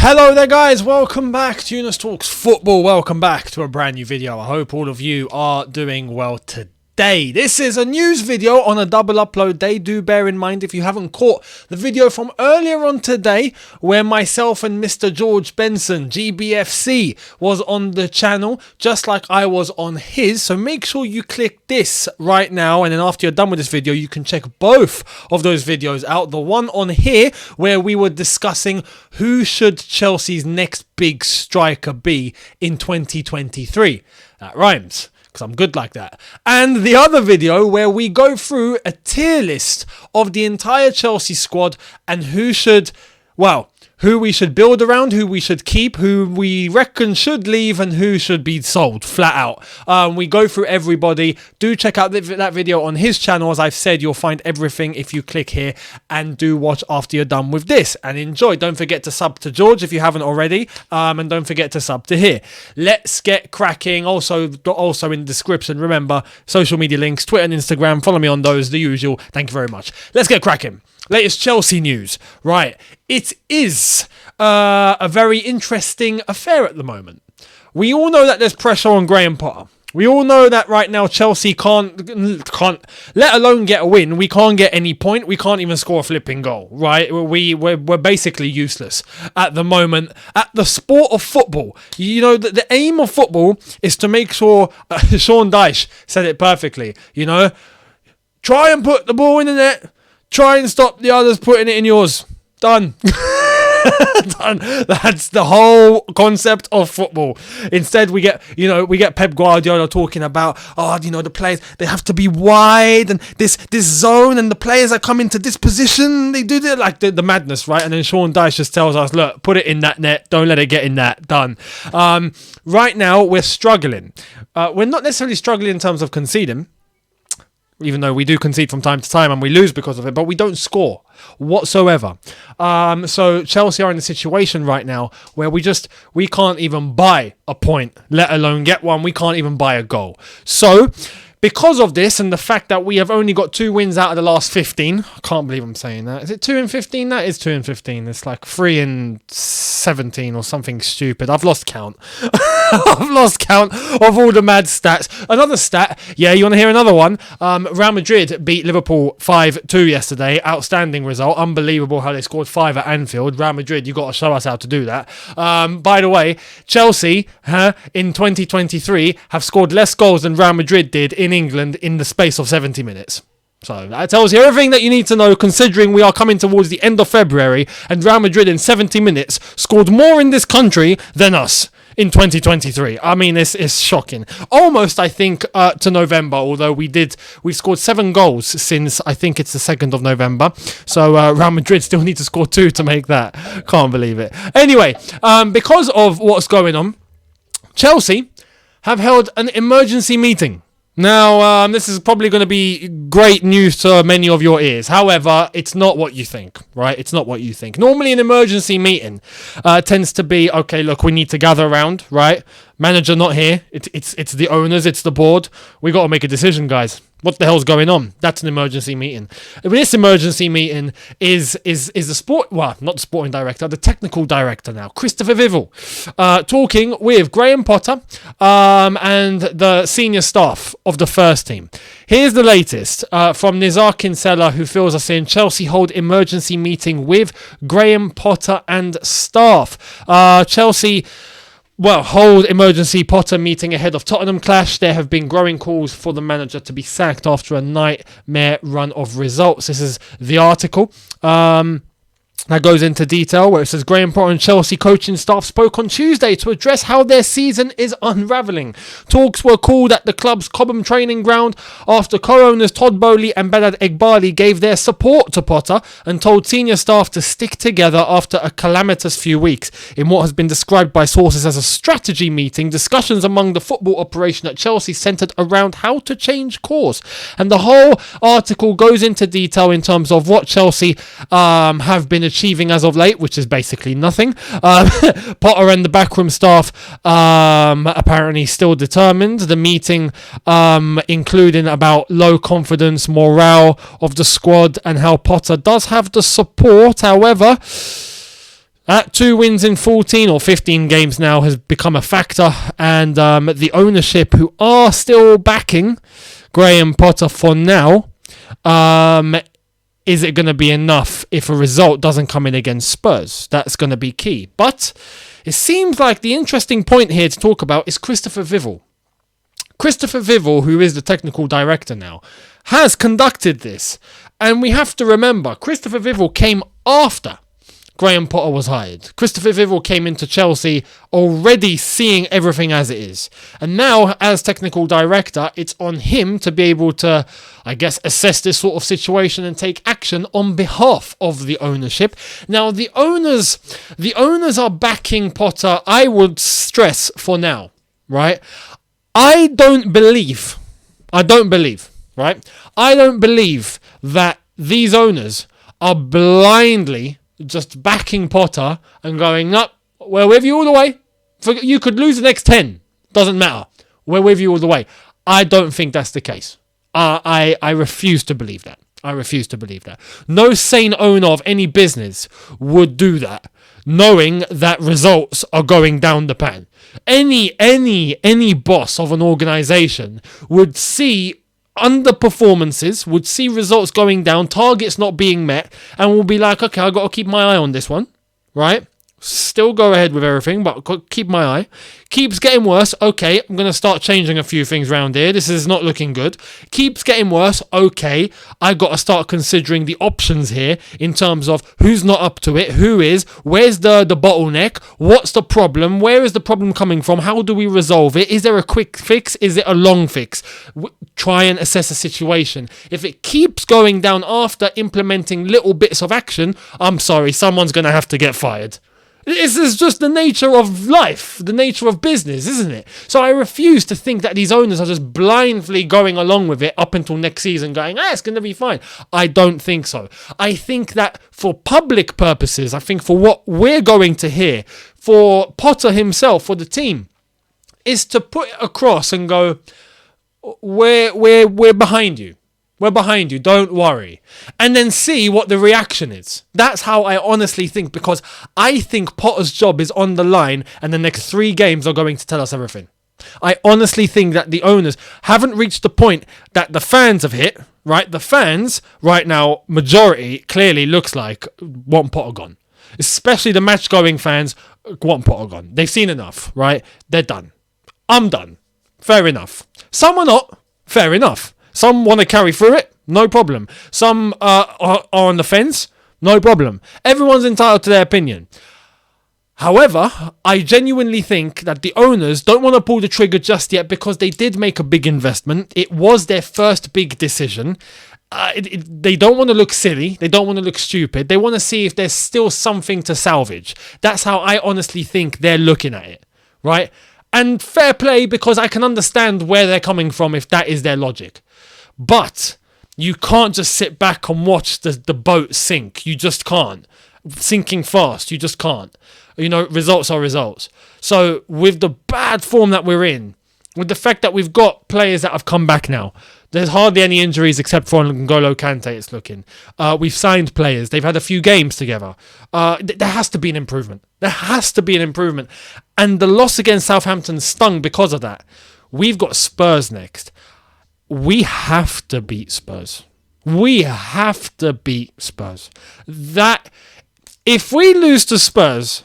Hello there guys, welcome back to Younes Talks Football. Welcome back to a brand new video. I hope all of you are doing well today. This is a news video on a double upload day. Do bear in mind if you haven't caught the video from earlier on today where myself and Mr. George Benson, GBFC, was on the channel just like I was on his. So make sure you click this right now, and then after you're done with this video you can check both of those videos out. The one on here where we were discussing who should Chelsea's next big striker be in 2023. That rhymes, because I'm good like that. And the other video where we go through a tier list of the entire Chelsea squad and who we should build around, who we should keep, who we reckon should leave, and who should be sold flat out. We go through everybody. Do check out that video on his channel. As I've said, you'll find everything if you click here, and do watch after you're done with this and enjoy. Don't forget to sub to George if you haven't already, and don't forget to sub to here. Let's get cracking. Also in the description, remember, social media links, Twitter and Instagram. Follow me on those, the usual. Thank you very much. Let's get cracking. Latest Chelsea news. Right, it is a very interesting affair at the moment. We all know that there's pressure on Graham Potter. We all know that right now Chelsea can't let alone get a win. We can't get any point. We can't even score a flipping goal, right? We're basically useless at the moment at the sport of football. You know, the aim of football is to make sure, Sean Dyche said it perfectly, you know, try and put the ball in the net. Try and stop the others putting it in yours. Done. Done. That's the whole concept of football. Instead, we get Pep Guardiola talking about, the players, they have to be wide and this zone, and the players that come into this position, they do the madness, right? And then Sean Dyche just tells us, look, put it in that net. Don't let it get in that. Done. Right now, we're struggling. We're not necessarily struggling in terms of conceding, even though we do concede from time to time and we lose because of it, but we don't score whatsoever. So Chelsea are in a situation right now where we can't even buy a point, let alone get one. We can't even buy a goal. So because of this and the fact that we have only got 2 wins out of the last 15, I can't believe I'm saying that. Is it 2 in 15? That is 2 in 15. It's like 3 in 17 or something stupid. I've lost count. I've lost count of all the mad stats. Another stat, yeah, you want to hear another one? Real Madrid beat Liverpool 5-2 yesterday. Outstanding result. Unbelievable how they scored 5 at Anfield. Real Madrid, you got to show us how to do that. By the way, Chelsea in 2023 have scored less goals than Real Madrid did in England in the space of 70 minutes. So that tells you everything that you need to know, considering we are coming towards the end of February and Real Madrid in 70 minutes scored more in this country than us in 2023. I mean, it's shocking. Almost, I think, to November, although we've scored 7 goals since, I think it's the 2nd of November. So Real Madrid still need to score 2 to make that. Can't believe it. Anyway, because of what's going on, Chelsea have held an emergency meeting. Now, this is probably going to be great news to many of your ears. However, it's not what you think, right? It's not what you think. Normally, an emergency meeting tends to be, okay, look, we need to gather around, right? Manager not here. It's the owners. It's the board. We got to make a decision, guys. What the hell's going on? That's an emergency meeting. This emergency meeting is not the sporting director, the technical director now, Christopher Vivel, talking with Graham Potter and the senior staff of the first team. Here's the latest from Nizar Kinsella, who fills us in. Chelsea hold emergency meeting with Graham Potter and staff. Chelsea hold emergency Potter meeting ahead of Tottenham clash. There have been growing calls for the manager to be sacked after a nightmare run of results. This is the article. That goes into detail where it says Graham Potter and Chelsea coaching staff spoke on Tuesday to address how their season is unravelling. Talks were called at the club's Cobham training ground after co-owners Todd Bowley and Belad Eghbali gave their support to Potter and told senior staff to stick together after a calamitous few weeks. In what has been described by sources as a strategy meeting, discussions among the football operation at Chelsea centred around how to change course. And the whole article goes into detail in terms of what Chelsea have been achieving as of late, which is basically nothing. Potter and the backroom staff apparently still determined. The meeting including about low confidence, morale of the squad, and how Potter does have the support. However, That 2 wins in 14 or 15 games now has become a factor, and the ownership, who are still backing Graham Potter for now, is it going to be enough if a result doesn't come in against Spurs? That's going to be key. But it seems like the interesting point here to talk about is Christopher Vival. Christopher Vival, who is the technical director now, has conducted this. And we have to remember, Christopher Vival came after Graham Potter was hired. Christopher Vival came into Chelsea already seeing everything as it is. And now, as technical director, it's on him to be able to, I guess, assess this sort of situation and take action on behalf of the ownership. Now, the owners are backing Potter, I would stress, for now, right? I don't believe, right? I don't believe that these owners are blindly just backing Potter and going, up, we're with you all the way. You could lose the next 10. Doesn't matter. We're with you all the way. I don't think that's the case. I refuse to believe that. No sane owner of any business would do that, knowing that results are going down the pan. Any boss of an organization would see underperformances, would see results going down, targets not being met, and will be like, okay, I've got to keep my eye on this one, right? Still go ahead with everything, but keep my eye. Keeps getting worse. Okay, I'm going to start changing a few things around here. This is not looking good. Keeps getting worse. Okay, I've got to start considering the options here in terms of who's not up to it, who is, where's the bottleneck, what's the problem, where is the problem coming from, how do we resolve it, is there a quick fix, is it a long fix? Try and assess the situation. If it keeps going down after implementing little bits of action, I'm sorry, someone's going to have to get fired. This is just the nature of life, the nature of business, isn't it? So I refuse to think that these owners are just blindly going along with it up until next season going, it's going to be fine. I don't think so. I think that for public purposes, I think for what we're going to hear, for Potter himself, for the team, is to put it across and go, we're behind you. We're behind you, don't worry. And then see what the reaction is. That's how I honestly think, because I think Potter's job is on the line and the next 3 games are going to tell us everything. I honestly think that the owners haven't reached the point that the fans have hit, right? The fans, right now, majority, clearly looks like want Potter gone. Especially the match-going fans want Potter gone. They've seen enough, right? They're done. I'm done. Fair enough. Some are not. Fair enough. Some want to carry through it, no problem. Some are on the fence, no problem. Everyone's entitled to their opinion. However, I genuinely think that the owners don't want to pull the trigger just yet because they did make a big investment. It was their first big decision. They don't want to look silly. They don't want to look stupid. They want to see if there's still something to salvage. That's how I honestly think they're looking at it, right? And fair play, because I can understand where they're coming from if that is their logic. But you can't just sit back and watch the boat sink. You just can't. Sinking fast, you just can't. Results are results. So with the bad form that we're in, with the fact that we've got players that have come back now, there's hardly any injuries except for N'Golo Kante, it's looking. We've signed players. They've had a few games together. There has to be an improvement. And the loss against Southampton stung because of that. We've got Spurs next. We have to beat Spurs. That, if we lose to Spurs,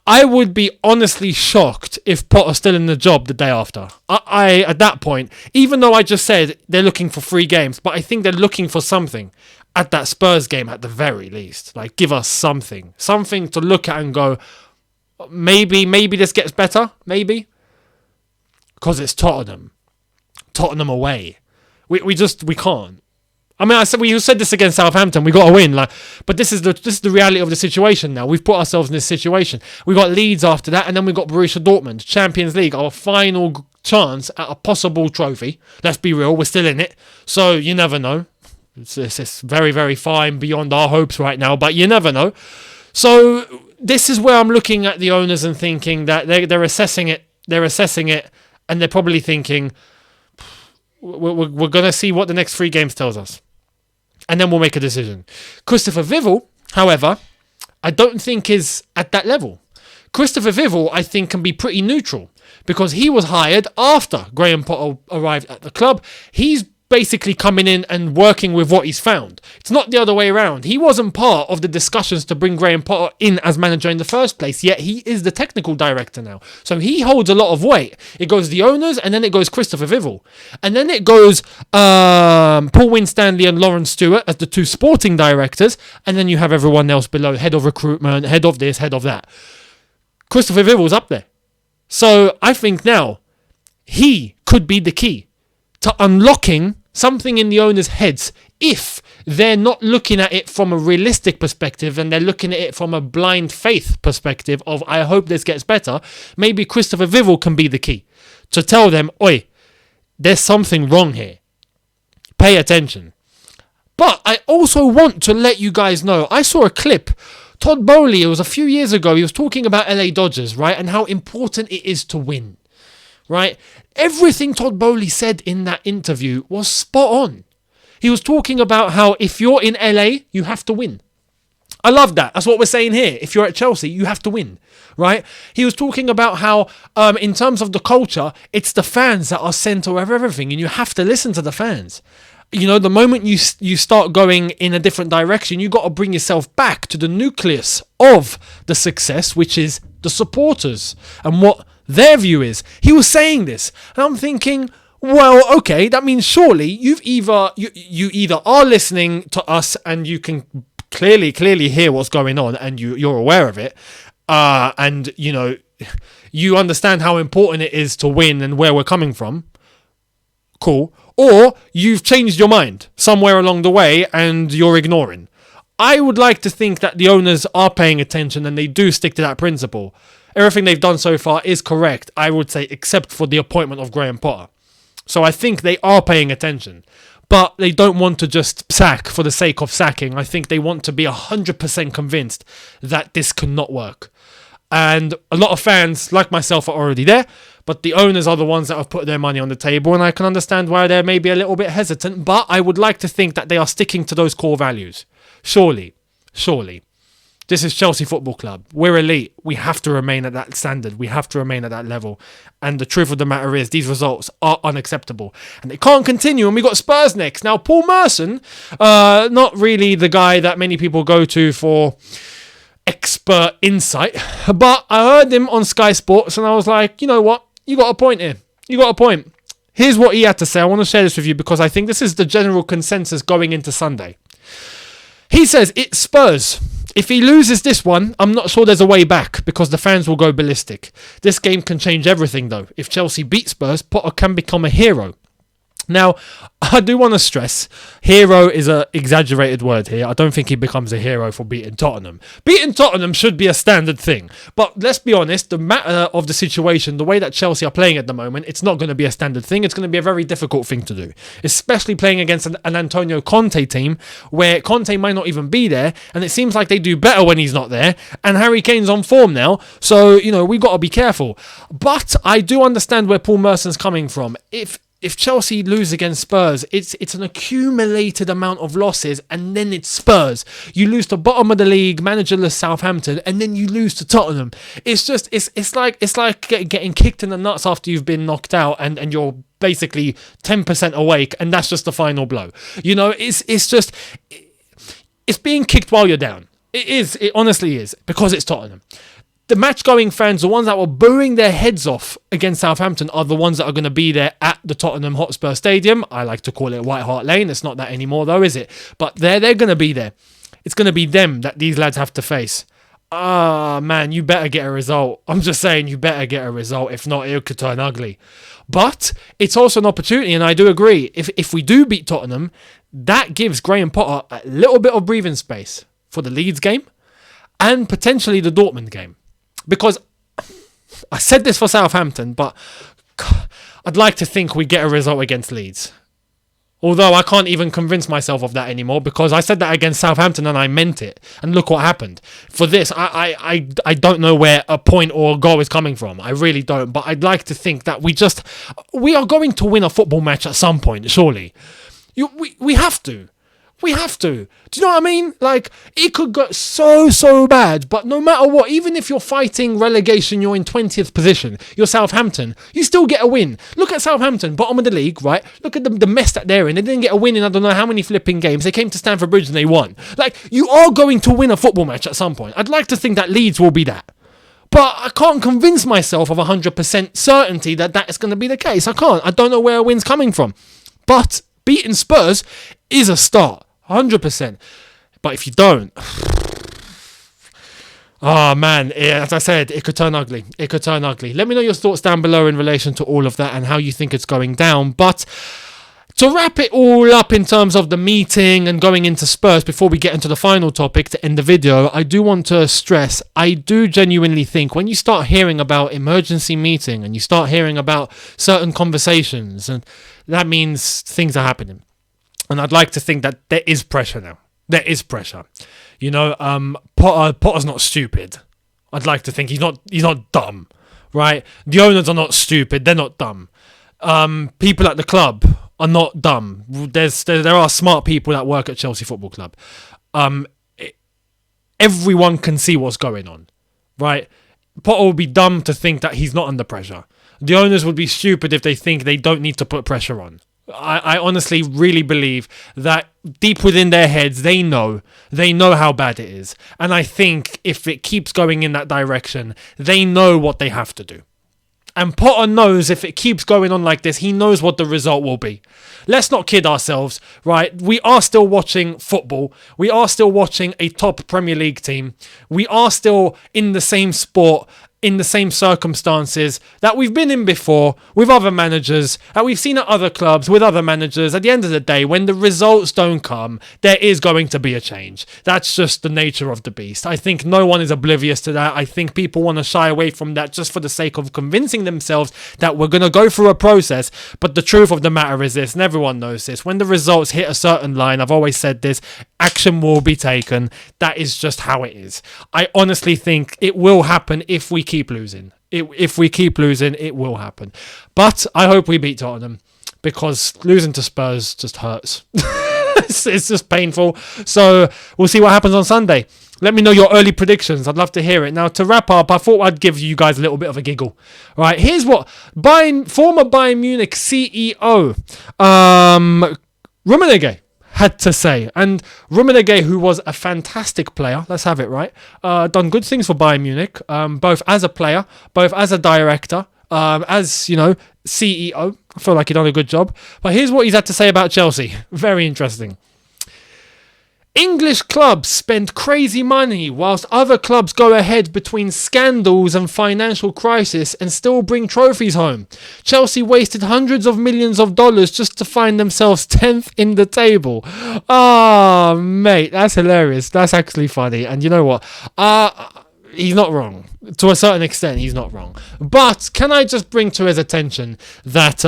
I would be honestly shocked if Potter's still in the job the day after. I at that point, even though I just said they're looking for 3 games, but I think they're looking for something at that Spurs game at the very least. Like, give us something to look at and go, maybe this gets better, maybe. Because it's Tottenham away. We can't. I mean, we said this against Southampton. We got to win, but this is the reality of the situation now. We've put ourselves in this situation. We got Leeds after that, and then we got Borussia Dortmund, Champions League, our final chance at a possible trophy. Let's be real, we're still in it, so you never know. It's very, very fine beyond our hopes right now, but you never know. So this is where I'm looking at the owners and thinking that they're assessing it. And they're probably thinking, we're going to see what the next 3 games tells us. And then we'll make a decision. Christopher Vival, however, I don't think is at that level. Christopher Vivell, I think, can be pretty neutral because he was hired after Graham Potter arrived at the club. He's basically coming in and working with what he's found. It's not the other way around. He wasn't part of the discussions to bring Graham Potter in as manager in the first place, yet he is the technical director now. So he holds a lot of weight. It goes the owners, and then it goes Christopher Vivell. And then it goes Paul Winstanley and Lawrence Stewart as the two sporting directors, and then you have everyone else below, head of recruitment, head of this, head of that. Christopher Vivell's up there. So I think now he could be the key to unlocking something in the owners' heads if they're not looking at it from a realistic perspective and they're looking at it from a blind faith perspective of, I hope this gets better. Maybe Christopher Vivell can be the key to tell them, oi, there's something wrong here. Pay attention. But I also want to let you guys know, I saw a clip. Todd Boehly, it was a few years ago, he was talking about LA Dodgers, right? And how important it is to win. Right? Everything Todd Boehly said in that interview was spot on. He was talking about how if you're in LA, you have to win. I love that. That's what we're saying here. If you're at Chelsea, you have to win. Right? He was talking about how, in terms of the culture, it's the fans that are center of everything, and you have to listen to the fans. You know, the moment you start going in a different direction, you got to bring yourself back to the nucleus of the success, which is the supporters and what their view is. He was saying this, and I'm thinking, well, okay, that means surely you either are listening to us and you can clearly hear what's going on and you're aware of it, and you know you understand how important it is to win and where we're coming from. Cool. Or you've changed your mind somewhere along the way and you're ignoring. I would like to think that the owners are paying attention and they do stick to that principle. Everything they've done so far is correct, I would say, except for the appointment of Graham Potter. So I think they are paying attention. But they don't want to just sack for the sake of sacking. I think they want to be 100% convinced that this cannot work. And a lot of fans, like myself, are already there. But the owners are the ones that have put their money on the table. And I can understand why they're maybe a little bit hesitant. But I would like to think that they are sticking to those core values. Surely. This is Chelsea Football Club. We're elite. We have to remain at that standard. We have to remain at that level. And the truth of the matter is, these results are unacceptable. And they can't continue. And we got Spurs next. Now, Paul Merson, not really the guy that many people go to for expert insight. But I heard him on Sky Sports and I was like, you know what? You got a point here. You got a point. Here's what he had to say. I want to share this with you because I think this is the general consensus going into Sunday. He says, it's Spurs. If he loses this one, I'm not sure there's a way back because the fans will go ballistic. This game can change everything though. If Chelsea beat Spurs, Potter can become a hero. Now, I do want to stress, hero is an exaggerated word here. I don't think he becomes a hero for beating Tottenham. Beating Tottenham should be a standard thing. But let's be honest, the matter of the situation, the way that Chelsea are playing at the moment, it's not going to be a standard thing. It's going to be a very difficult thing to do. Especially playing against an Antonio Conte team where Conte might not even be there. And it seems like they do better when he's not there. And Harry Kane's on form now. So, you know, we've got to be careful. But I do understand where Paul Merson's coming from. If Chelsea lose against Spurs, it's an accumulated amount of losses, and then it's Spurs. You lose to bottom of the league, managerless Southampton, and then you lose to Tottenham. It's just it's like getting kicked in the nuts after you've been knocked out, and you're basically 10% awake, and that's just the final blow. You know, it's being kicked while you're down. It honestly is, because it's Tottenham. The match-going fans, the ones that were booing their heads off against Southampton, are the ones that are going to be there at the Tottenham Hotspur Stadium. I like to call it White Hart Lane. It's not that anymore, though, is it? But they're going to be there. It's going to be them that these lads have to face. Man, you better get a result. I'm just saying, you better get a result. If not, it could turn ugly. But it's also an opportunity, and I do agree. If we do beat Tottenham, that gives Graham Potter a little bit of breathing space for the Leeds game and potentially the Dortmund game. Because I said this for Southampton, but I'd like to think we get a result against Leeds. Although I can't even convince myself of that anymore because I said that against Southampton and I meant it. And look what happened. For this, I don't know where a point or a goal is coming from. I really don't. But I'd like to think that we are going to win a football match at some point, surely. We have to. We have to. Do you know what I mean? Like, it could go so bad, but no matter what, even if you're fighting relegation, you're in 20th position, you're Southampton, you still get a win. Look at Southampton, bottom of the league, right? Look at the mess that they're in. They didn't get a win in I don't know how many flipping games. They came to Stamford Bridge and they won. Like, you are going to win a football match at some point. I'd like to think that Leeds will be that. But I can't convince myself of 100% certainty that that is going to be the case. I can't. I don't know where a win's coming from. But beating Spurs is a start. 100%. But if you don't, oh man, as I said, it could turn ugly. It could turn ugly. Let me know your thoughts down below in relation to all of that and how you think it's going down. But to wrap it all up in terms of the meeting and going into Spurs before we get into the final topic to end the video, I do want to stress, I do genuinely think when you start hearing about emergency meeting and you start hearing about certain conversations, and that means things are happening. And I'd like to think that there is pressure now. There is pressure. You know, Potter's not stupid. I'd like to think he's not dumb, right? The owners are not stupid. They're not dumb. People at the club are not dumb. There are smart people that work at Chelsea Football Club. Everyone can see what's going on, right? Potter would be dumb to think that he's not under pressure. The owners would be stupid if they think they don't need to put pressure on. I honestly really believe that deep within their heads, they know how bad it is. And I think if it keeps going in that direction, they know what they have to do. And Potter knows if it keeps going on like this, he knows what the result will be. Let's not kid ourselves, right? We are still watching football. We are still watching a top Premier League team. We are still in the same sport, in the same circumstances that we've been in before with other managers, that we've seen at other clubs with other managers. At the end of the day, when the results don't come, there is going to be a change. That's just the nature of the beast. I think no one is oblivious to that. I think people want to shy away from that just for the sake of convincing themselves that we're going to go through a process. But the truth of the matter is this, and everyone knows this, when the results hit a certain line, I've always said this, action will be taken. That is just how it is. I honestly think it will happen if we keep losing. If we keep losing, it will happen. But I hope we beat Tottenham, because losing to Spurs just hurts. It's just painful. So we'll see what happens on Sunday. Let me know your early predictions. I'd love to hear it. Now, to wrap up, I thought I'd give you guys a little bit of a giggle. Right, here's what former Bayern Munich CEO Rummenigge had to say. And Rummenigge, who was a fantastic player, let's have it right, done good things for Bayern Munich, both as a player, both as a director, as, you know, CEO. I feel like he done a good job. But here's what he's had to say about Chelsea. Very interesting. English clubs spend crazy money whilst other clubs go ahead between scandals and financial crisis and still bring trophies home. Chelsea wasted hundreds of millions of dollars just to find themselves 10th in the table. Ah, mate, that's hilarious. That's actually funny. And you know what? He's not wrong. To a certain extent, he's not wrong. But can I just bring to his attention that,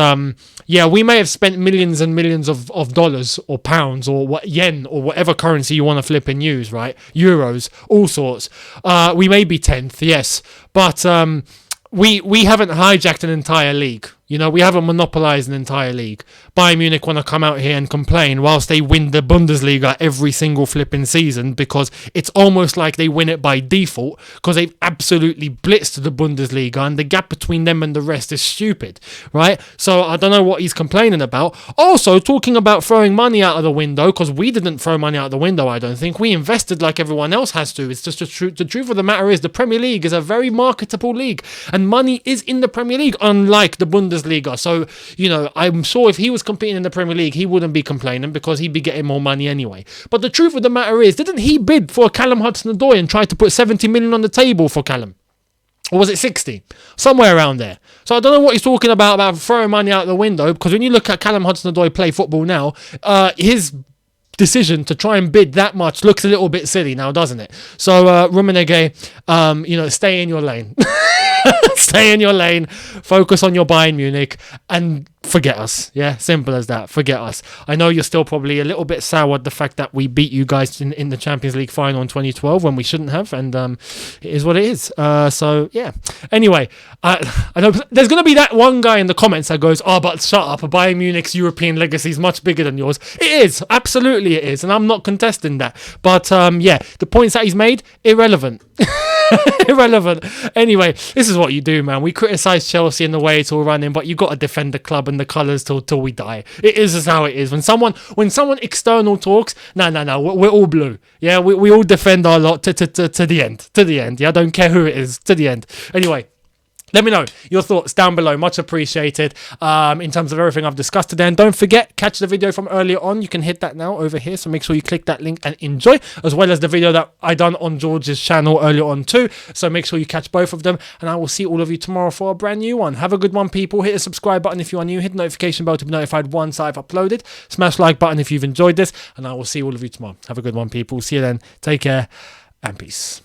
yeah, we may have spent millions and millions of dollars or pounds or yen or whatever currency you want to flip and use, right? Euros, all sorts. We may be 10th, yes. But we haven't hijacked an entire league. You know, we haven't monopolised an entire league. Bayern Munich want to come out here and complain whilst they win the Bundesliga every single flipping season, because it's almost like they win it by default because they've absolutely blitzed the Bundesliga and the gap between them and the rest is stupid, right? So I don't know what he's complaining about. Also, talking about throwing money out of the window, because we didn't throw money out the window, I don't think. We invested like everyone else has to. It's just the truth of the matter is the Premier League is a very marketable league and money is in the Premier League, unlike the Bundesliga. So, you know, I'm sure if he was competing in the Premier League, he wouldn't be complaining because he'd be getting more money anyway. But the truth of the matter is, didn't he bid for Callum Hudson-Odoi and try to put 70 million on the table for Callum? Or was it 60? Somewhere around there. So I don't know what he's talking about throwing money out the window, because when you look at Callum Hudson-Odoi play football now, his decision to try and bid that much looks a little bit silly now, doesn't it? So, Rummenigge, you know, stay in your lane. Stay in your lane, focus on your Bayern Munich, and forget us. Yeah, simple as that. Forget us. I know you're still probably a little bit sour at the fact that we beat you guys in the Champions League final in 2012 when we shouldn't have, and it is what it is. So yeah. Anyway, I know there's going to be that one guy in the comments that goes, "Oh, but shut up. Bayern Munich's European legacy is much bigger than yours." It is, absolutely it is, and I'm not contesting that. But yeah, the points that he's made, irrelevant. Irrelevant. Anyway, this is what you do, man. We criticise Chelsea and the way it's all running, but you got to defend the club and the colours till we die. It is just how it is. When someone external talks, no, we're all blue. Yeah, we all defend our lot to the end. To the end. Yeah, I don't care who it is. To the end. Anyway. Let me know your thoughts down below. Much appreciated in terms of everything I've discussed today. And don't forget, catch the video from earlier on. You can hit that now over here. So make sure you click that link and enjoy, as well as the video that I done on George's channel earlier on too. So make sure you catch both of them. And I will see all of you tomorrow for a brand new one. Have a good one, people. Hit the subscribe button if you are new. Hit the notification bell to be notified once I've uploaded. Smash like button if you've enjoyed this. And I will see all of you tomorrow. Have a good one, people. See you then. Take care and peace.